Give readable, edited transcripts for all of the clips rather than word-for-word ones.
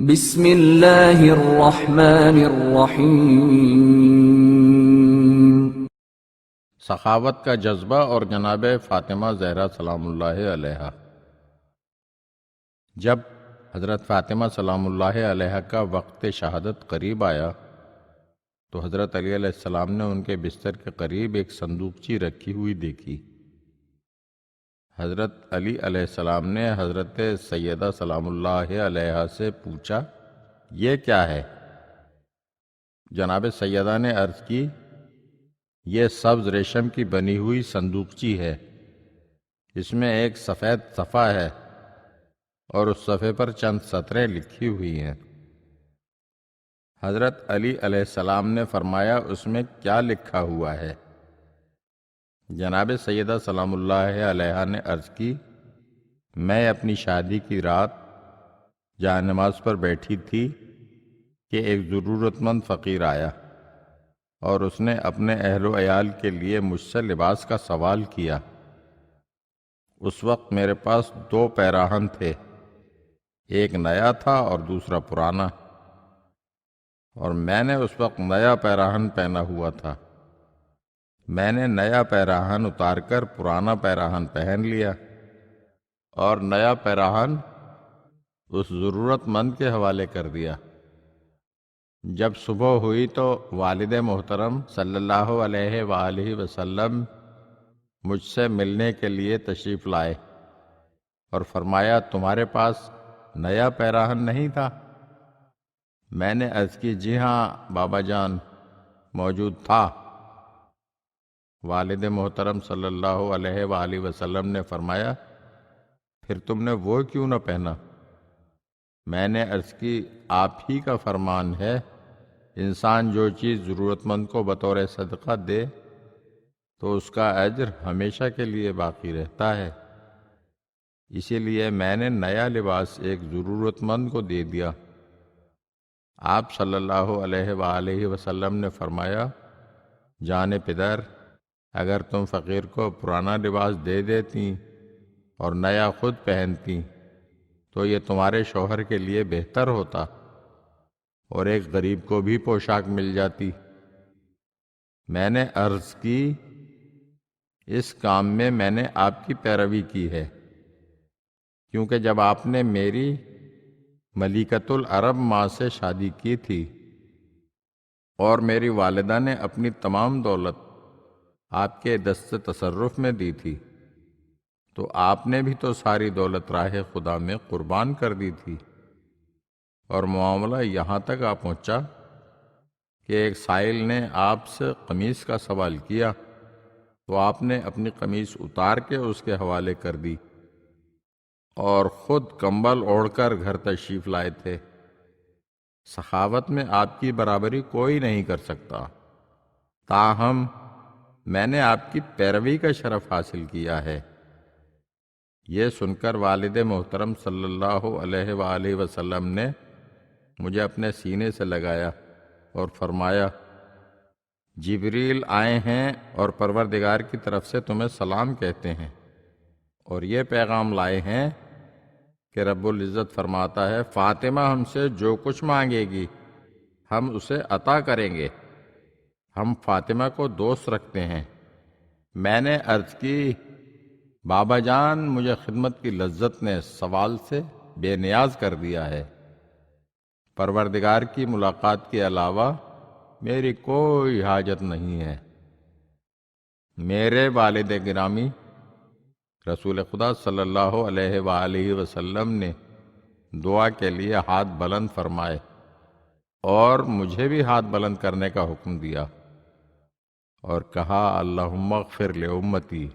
بسم اللہ الرحمن الرحیم۔ سخاوت کا جذبہ اور جناب فاطمہ زہرا سلام اللہ علیہا۔ جب حضرت فاطمہ سلام اللہ علیہا کا وقت شہادت قریب آیا تو حضرت علی علیہ السلام نے ان کے بستر کے قریب ایک صندوقچی رکھی ہوئی دیکھی۔ حضرت علی علیہ السلام نے حضرت سیدہ سلام اللہ علیہا سے پوچھا، یہ کیا ہے؟ جناب سیدہ نے عرض کی، یہ سبز ریشم کی بنی ہوئی صندوقچی ہے، اس میں ایک سفید صفحہ ہے اور اس صفحے پر چند سطریں لکھی ہوئی ہیں۔ حضرت علی علیہ السلام نے فرمایا، اس میں کیا لکھا ہوا ہے؟ جناب سیدہ سلام اللہ علیہا نے عرض کی، میں اپنی شادی کی رات جہاں نماز پر بیٹھی تھی کہ ایک ضرورت مند فقیر آیا اور اس نے اپنے اہل و عیال کے لیے مجھ سے لباس کا سوال کیا۔ اس وقت میرے پاس 2 پیراہن تھے، ایک نیا تھا اور دوسرا پرانا، اور میں نے اس وقت نیا پیراہن پہنا ہوا تھا۔ میں نے نیا پیراہن اتار کر پرانا پیراہن پہن لیا اور نیا پیراہن اس ضرورت مند کے حوالے کر دیا۔ جب صبح ہوئی تو والد محترم صلی اللہ علیہ وآلہ وسلم مجھ سے ملنے کے لیے تشریف لائے اور فرمایا، تمہارے پاس نیا پیراہن نہیں تھا؟ میں نے عرض کی، جی ہاں بابا جان، موجود تھا۔ والد محترم صلی اللہ علیہ وآلہ وسلم نے فرمایا، پھر تم نے وہ کیوں نہ پہنا؟ میں نے عرض کی، آپ ہی کا فرمان ہے، انسان جو چیز ضرورت مند کو بطور صدقہ دے تو اس کا اجر ہمیشہ کے لیے باقی رہتا ہے، اسی لیے میں نے نیا لباس ایک ضرورت مند کو دے دیا۔ آپ صلی اللہ علیہ وآلہ وسلم نے فرمایا، جان پدر، اگر تم فقیر کو پرانا لباس دے دیتی اور نیا خود پہنتی تو یہ تمہارے شوہر کے لیے بہتر ہوتا اور ایک غریب کو بھی پوشاک مل جاتی۔ میں نے عرض کی، اس کام میں نے آپ کی پیروی کی ہے، کیونکہ جب آپ نے میری ملیکۃ العرب ماں سے شادی کی تھی اور میری والدہ نے اپنی تمام دولت آپ کے دست تصرف میں دی تھی، تو آپ نے بھی تو ساری دولت راہ خدا میں قربان کر دی تھی، اور معاملہ یہاں تک آ پہنچا کہ ایک سائل نے آپ سے قمیص کا سوال کیا تو آپ نے اپنی قمیص اتار کے اس کے حوالے کر دی اور خود کمبل اوڑھ کر گھر تشریف لائے تھے۔ سخاوت میں آپ کی برابری کوئی نہیں کر سکتا، تاہم میں نے آپ کی پیروی کا شرف حاصل کیا ہے۔ یہ سن کر والد محترم صلی اللہ علیہ وآلہ وسلم نے مجھے اپنے سینے سے لگایا اور فرمایا، جبریل آئے ہیں اور پروردگار کی طرف سے تمہیں سلام کہتے ہیں، اور یہ پیغام لائے ہیں کہ رب العزت فرماتا ہے، فاطمہ ہم سے جو کچھ مانگے گی ہم اسے عطا کریں گے، ہم فاطمہ کو دوست رکھتے ہیں۔ میں نے عرض کی، بابا جان، مجھے خدمت کی لذت نے سوال سے بے نیاز کر دیا ہے، پروردگار کی ملاقات کے علاوہ میری کوئی حاجت نہیں ہے۔ میرے والد گرامی رسول خدا صلی اللہ علیہ وآلہ وسلم نے دعا کے لیے ہاتھ بلند فرمائے اور مجھے بھی ہاتھ بلند کرنے کا حکم دیا اور کہا، اللہم اغفر لامتی،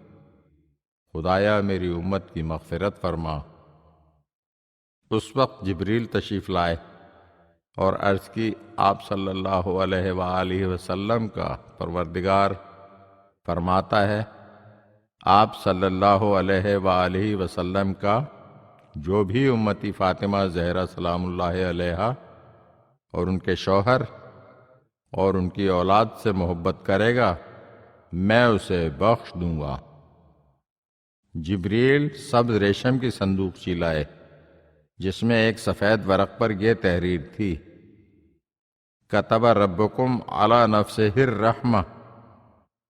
خدایا میری امت کی مغفرت فرما۔ اس وقت جبریل تشریف لائے اور عرض کی، آپ صلی اللہ علیہ وآلہ وسلم کا پروردگار فرماتا ہے، آپ صلی اللہ علیہ وآلہ وسلم کا جو بھی امتی فاطمہ زہرا سلام اللہ علیہا اور ان کے شوہر اور ان کی اولاد سے محبت کرے گا، میں اسے بخش دوں گا۔ جبریل سبز ریشم کی صندوقچی لائے جس میں ایک سفید ورق پر یہ تحریر تھی: کتب ربکم علی نفسہ الرحمہ،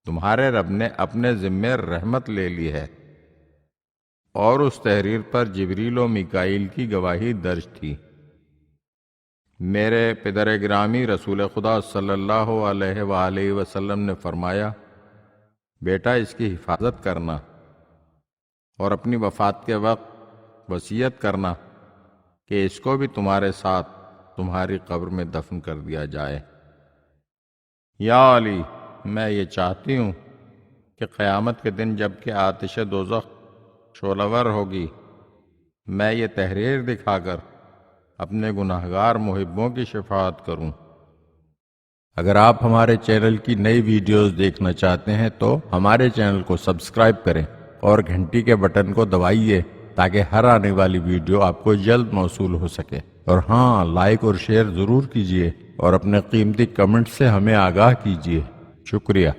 تمہارے رب نے اپنے ذمے رحمت لے لی ہے، اور اس تحریر پر جبریل و میکائیل کی گواہی درج تھی۔ میرے پدر گرامی رسول خدا صلی اللہ علیہ وآلہ وسلم نے فرمایا، بیٹا اس کی حفاظت کرنا اور اپنی وفات کے وقت وصیت کرنا کہ اس کو بھی تمہارے ساتھ تمہاری قبر میں دفن کر دیا جائے۔ یا علی، میں یہ چاہتی ہوں کہ قیامت کے دن جب کہ آتش دوزخ شعلہ ہوگی، میں یہ تحریر دکھا کر اپنے گناہگار محبوں کی شفاعت کروں۔ اگر آپ ہمارے چینل کی نئی ویڈیوز دیکھنا چاہتے ہیں تو ہمارے چینل کو سبسکرائب کریں اور گھنٹی کے بٹن کو دبائیے تاکہ ہر آنے والی ویڈیو آپ کو جلد موصول ہو سکے۔ اور ہاں، لائک اور شیئر ضرور کیجیے اور اپنے قیمتی کمنٹ سے ہمیں آگاہ کیجیے۔ شکریہ۔